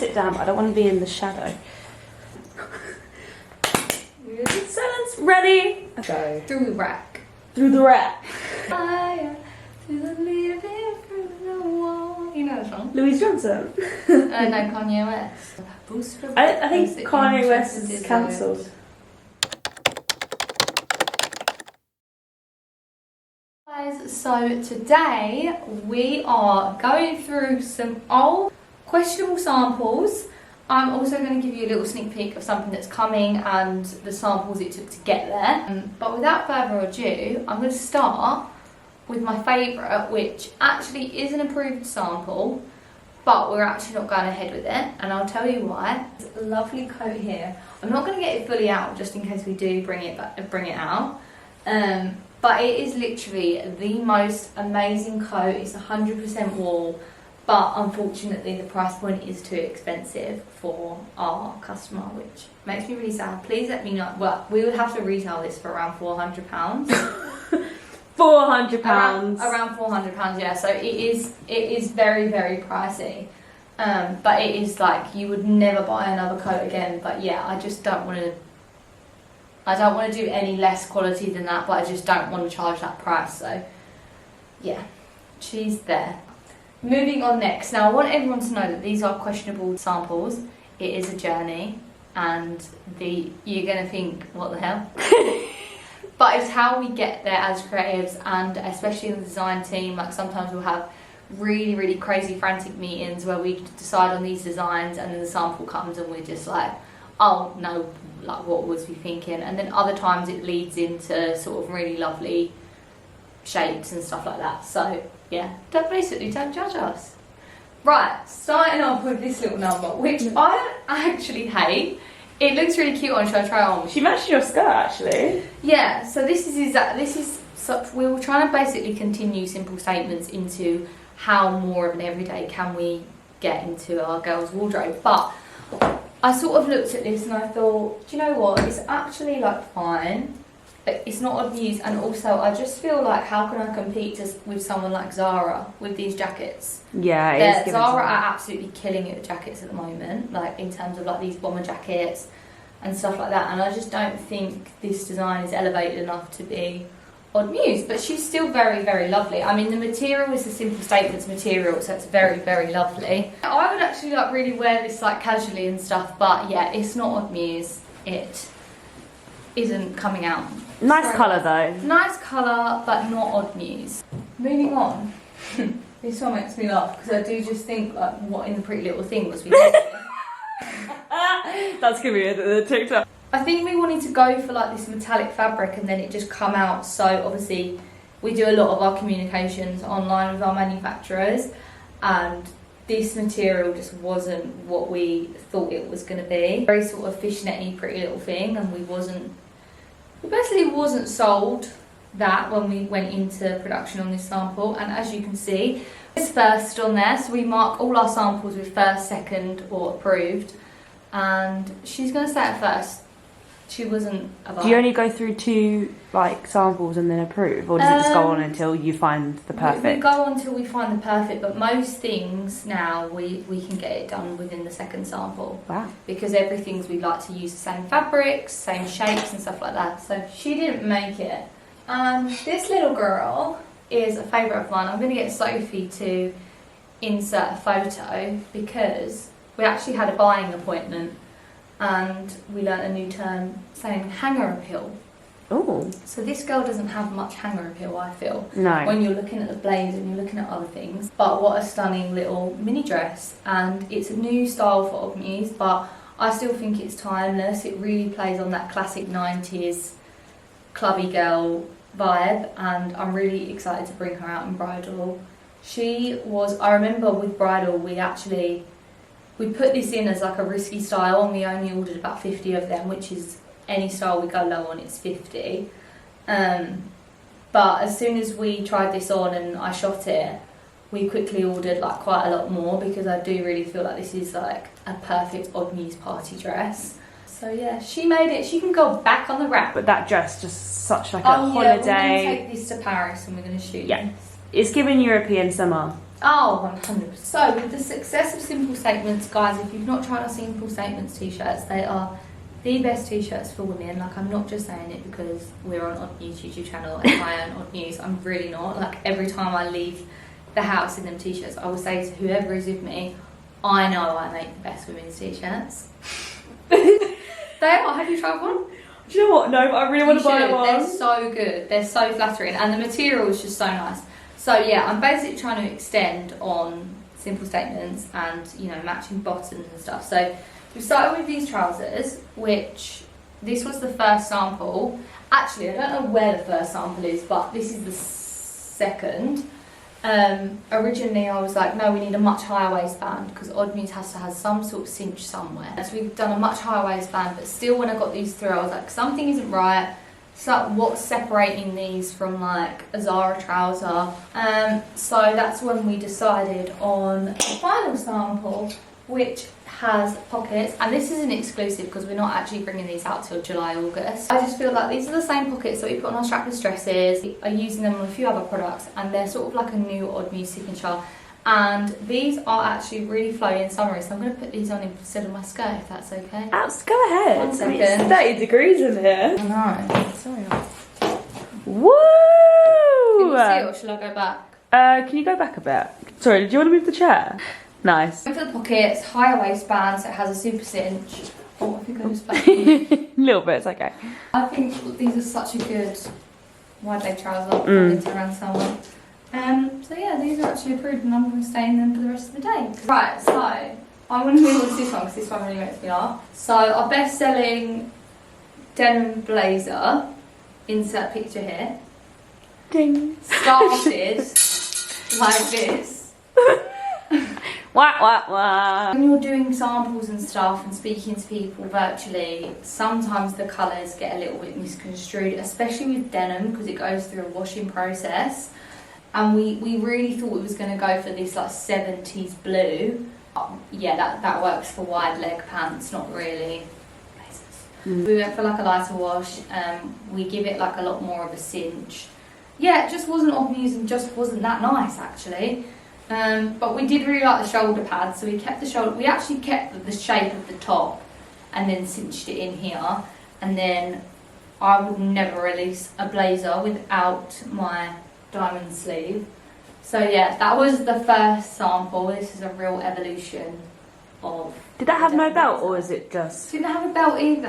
Sit down, but I don't want to be in the shadow. Silence, ready? Go. Through the rack. Through the rack. Fire, through the living, through the wall. You know the song? Louise Johnson. No, Kanye West. I think Kanye West is cancelled. Guys, so today we are going through some old questionable samples. I'm also going to give you a little sneak peek of something that's coming and the samples it took to get there. But without further ado, I'm going to start with my favourite, which actually is an approved sample, but we're actually not going ahead with it, and I'll tell you why. It's a lovely coat here. I'm not going to get it fully out just in case we do bring it out. But it is literally the most amazing coat. It's 100% wool, but unfortunately the price point is too expensive for our customer, which makes me really sad. Please let me know. Well, we would have to retail this for around £400. £400. Around £400, yeah. So it is very, very pricey. But it is like you would never buy another coat again. But yeah, I just don't want to. I don't want to do any less quality than that, but I just don't want to charge that price. So yeah, she's there. Moving on next. Now I want everyone to know that these are questionable samples. It is a journey, and you're gonna think, what the hell? But it's how we get there as creatives, and especially in the design team. Like sometimes we'll have really, really crazy frantic meetings where we decide on these designs, and then the sample comes and we're just like, oh no, like what was we thinking? And then other times it leads into sort of really lovely shapes and stuff like that. So yeah, don't judge us. Right, starting off with this little number, which I don't actually hate. It looks really cute on. Should I try it on? She matched your skirt actually. Yeah, so we were trying to basically continue simple statements into how more of an everyday can we get into our girls' wardrobe. But I sort of looked at this and I thought, do you know what? It's actually like fine. It's not odd news, and also I just feel like how can I compete with someone like Zara with these jackets? Yeah, it is. Zara are absolutely killing it with jackets at the moment, like in terms of like these bomber jackets and stuff like that. And I just don't think this design is elevated enough to be odd news. But she's still very, very lovely. I mean, the material is a simple statements material, so it's very, very lovely. I would actually like really wear this like casually and stuff, but yeah, it's not odd news. It isn't coming out. Nice colour though. Nice colour, but not odd news. Moving on. This one makes me laugh because I do just think like, what in the Pretty Little Thing was we doing? That's gonna be the TikTok. I think we wanted to go for like this metallic fabric and then it just come out. So obviously we do a lot of our communications online with our manufacturers, and this material just wasn't what we thought it was going to be. Very sort of fishnet-y Pretty Little Thing, and we basically wasn't sold that when we went into production on this sample. And as you can see, it's first on there, so we mark all our samples with first, second or approved, and she's going to say it first. She wasn't a buy. Do you only go through 2 like samples and then approve, or does it just go on until you find the perfect? We go on until we find the perfect, but most things now we can get it done within the second sample. Wow. Because everything's we like to use the same fabrics, same shapes and stuff like that. So she didn't make it. This little girl is a favourite of mine. I'm going to get Sophie to insert a photo because we actually had a buying appointment and we learnt a new term saying hanger appeal. Oh. So this girl doesn't have much hanger appeal, I feel. No. When you're looking at the blaze and you're looking at other things. But what a stunning little mini dress. And it's a new style for Muse, but I still think it's timeless. It really plays on that classic 90s clubby girl vibe, and I'm really excited to bring her out in bridal. I remember with bridal we put this in as like a risky style, and we only ordered about 50 of them, which is any style we go low on, it's 50. But as soon as we tried this on and I shot it, we quickly ordered like quite a lot more because I do really feel like this is like a perfect odd news party dress. So yeah, she made it. She can go back on the rack. But that dress just such like a holiday. holiday. We're going to take this to Paris and we're going to shoot this. It's giving European summer. Oh, 100%. So, with the success of Simple Statements, guys, if you've not tried our Simple Statements t-shirts, they are the best t-shirts for women. Like, I'm not just saying it because we're on Odd News YouTube channel and I own Odd News. I'm really not. Like, every time I leave the house in them t-shirts, I will say to whoever is with me, I know I make the best women's t-shirts. They are. Have you tried one? Do you know what? No, but I really want to buy one. They're so good. They're so flattering, and the material is just so nice. So yeah, I'm basically trying to extend on Simple Statements and, you know, matching bottoms and stuff. So we started with these trousers, which this was the first sample. Actually, I don't know where the first sample is, but this is the second. Originally I was like, no, we need a much higher waistband because Odd News has to have some sort of cinch somewhere. So we've done a much higher waistband, but still when I got these through, I was like, something isn't right. So what's separating these from like a Zara trouser? So that's when we decided on the final sample, which has pockets, and this is an exclusive because we're not actually bringing these out till July, August. I just feel like these are the same pockets that we put on our strapless dresses. We are using them on a few other products, and they're sort of like a new Odd News signature. And these are actually really flowy and summery, so I'm going to put these on instead of my skirt, if that's okay. Go ahead. 1 second. It's 30 degrees in here. I know. Sorry. Woo! Can you see it, or shall I go back? Can you go back a bit? Sorry, did you want to move the chair? Nice. For the pockets, higher waistband, so it has a super cinch. Oh, I think I just back. A little bit, it's okay. I think these are such a good wide leg trouser for winter and summer. So yeah, these are actually approved and I'm going to stay in them for the rest of the day. Right, so I'm going to move on to this one because this one really makes me laugh. So our best-selling denim blazer, insert picture here, Ding. started like this. Wah, wah, wah. When you're doing samples and stuff and speaking to people virtually, sometimes the colours get a little bit misconstrued, especially with denim because it goes through a washing process. And we really thought it was going to go for this like 70s blue. Yeah, that works for wide leg pants, not really blazers. We went for like a lighter wash. We give it like a lot more of a cinch. Yeah, it just wasn't Odd News and just wasn't that nice actually. But we did really like the shoulder pads, so we kept the shoulder. We actually kept the shape of the top and then cinched it in here. And then I would never release a blazer without my diamond sleeve. So yeah, that was the first sample. This is a real evolution of. Did that have no belt, or is it just? Didn't have a belt either.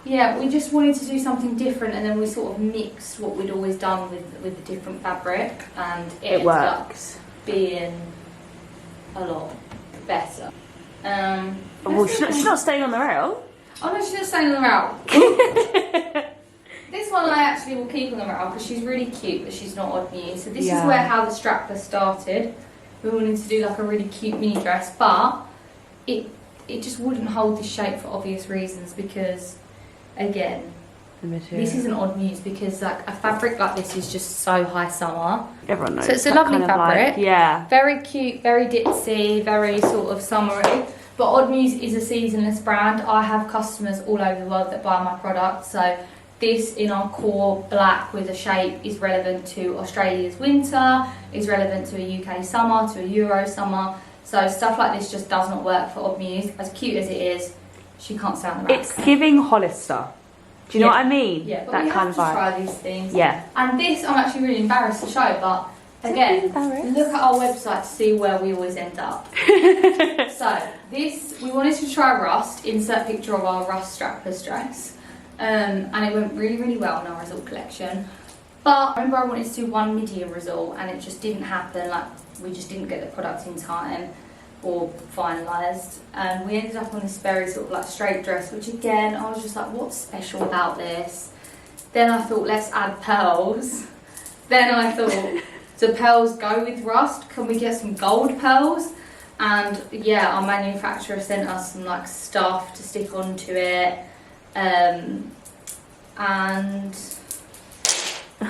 Yeah, we just wanted to do something different, and then we sort of mixed what we'd always done with the different fabric, and it works. Up being a lot better. Well, she's not staying on the rail. Oh no, she's not staying on the rail. This one I actually will keep on the rail because she's really cute, but she's not Odd News. So this is where how the strapless started. We wanted to do like a really cute mini dress, but it just wouldn't hold this shape for obvious reasons because, again, this isn't Odd News because like a fabric like this is just so high summer. Everyone knows. So it's a lovely fabric. Like, yeah. Very cute, very ditzy, very sort of summery. But Odd News is a seasonless brand. I have customers all over the world that buy my products. So this in our core black with a shape is relevant to Australia's winter, is relevant to a UK summer, to a Euro summer. So stuff like this just does not work for Odd News. As cute as it is, she can't stay on the rack. It's giving Hollister. Do you know what I mean? Yeah, but that we kind have of to vibe. try these things. Yeah. And this I'm actually really embarrassed to show, but again, look at our website to see where we always end up. So this, we wanted to try Rust, insert picture of our Rust strapless dress. And it went really, really well in our result collection. But I remember I wanted to do one medium result and it just didn't happen. Like, we just didn't get the product in time or finalised. And we ended up on this very sort of like straight dress, which again, I was just like, what's special about this? Then I thought, let's add pearls. Then I thought, do pearls go with Rust? Can we get some gold pearls? And yeah, our manufacturer sent us some like stuff to stick onto it. And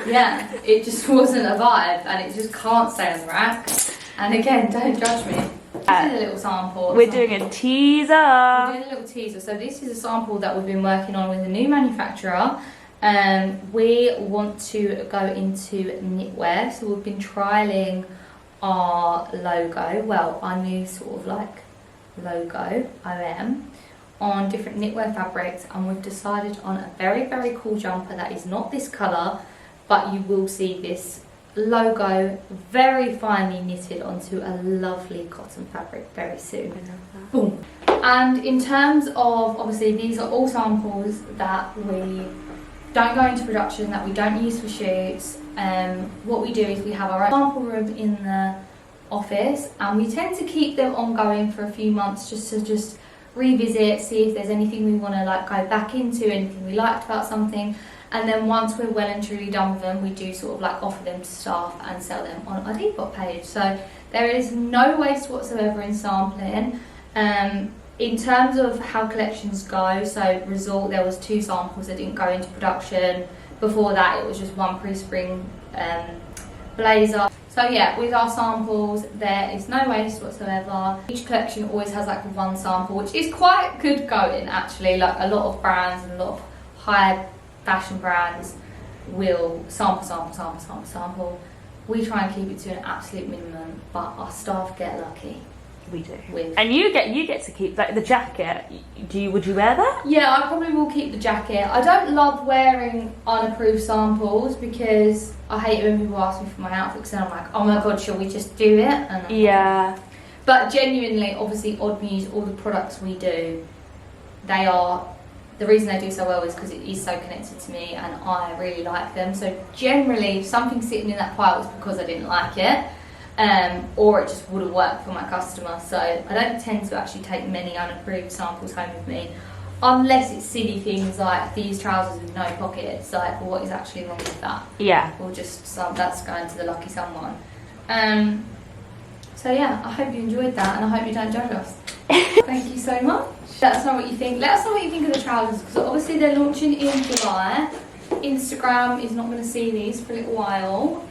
yeah, it just wasn't a vibe and it just can't stay on the rack. And again, don't judge me. This is a little sample. We're doing a teaser. We're doing a little teaser. So this is a sample that we've been working on with a new manufacturer. We want to go into knitwear. So we've been trialling our logo, well, our new sort of like logo, OM, on different knitwear fabrics, and we've decided on a very, very cool jumper that is not this colour, but you will see this logo very finely knitted onto a lovely cotton fabric very soon. I love that. Boom. And in terms of, obviously these are all samples that we don't go into production, that we don't use for shoots. What we do is we have our own sample room in the office, and we tend to keep them ongoing for a few months just to revisit, see if there's anything we want to like go back into, anything we liked about something. And then once we're well and truly done with them, we do sort of like offer them to staff and sell them on our Depop page. So there is no waste whatsoever in sampling. In terms of how collections go, so Resort, there was 2 samples that didn't go into production. Before that, it was just 1 pre-spring blazer. So yeah, with our samples, there is no waste whatsoever. Each collection always has like 1 sample, which is quite good going actually. Like a lot of brands and a lot of high fashion brands will sample. We try and keep it to an absolute minimum, but our staff get lucky. We do. And you get to keep like the jacket. Would you wear that? Yeah, I probably will keep the jacket. I don't love wearing unapproved samples because I hate when people ask me for my outfits and I'm like, oh my god, shall we just do it? And yeah. But genuinely, obviously, Odd Muse, all the products we do, the reason they do so well is because it is so connected to me and I really like them. So generally, if something's sitting in that pile, it's because I didn't like it. Or it just wouldn't work for my customer. So I don't tend to actually take many unapproved samples home with me, unless it's silly things like these trousers with no pockets. Like, well, what is actually wrong with that? Yeah. Or just that's going to the lucky someone. So yeah, I hope you enjoyed that, and I hope you don't judge us. Thank you so much. Let us know what you think. Let us know what you think of the trousers, because obviously they're launching in July. Instagram is not going to see these for a little while.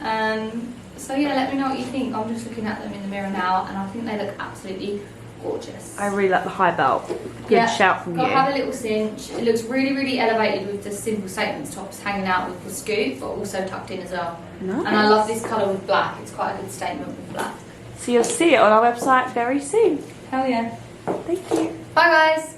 So yeah, let me know what you think. I'm just looking at them in the mirror now, and I think they look absolutely gorgeous. I really like the high belt. Good shout from you. Have a little cinch. It looks really, really elevated with the simple statements tops hanging out with the scoop, but also tucked in as well. Nice. And I love this colour with black. It's quite a good statement with black. So you'll see it on our website very soon. Hell yeah. Thank you. Bye guys.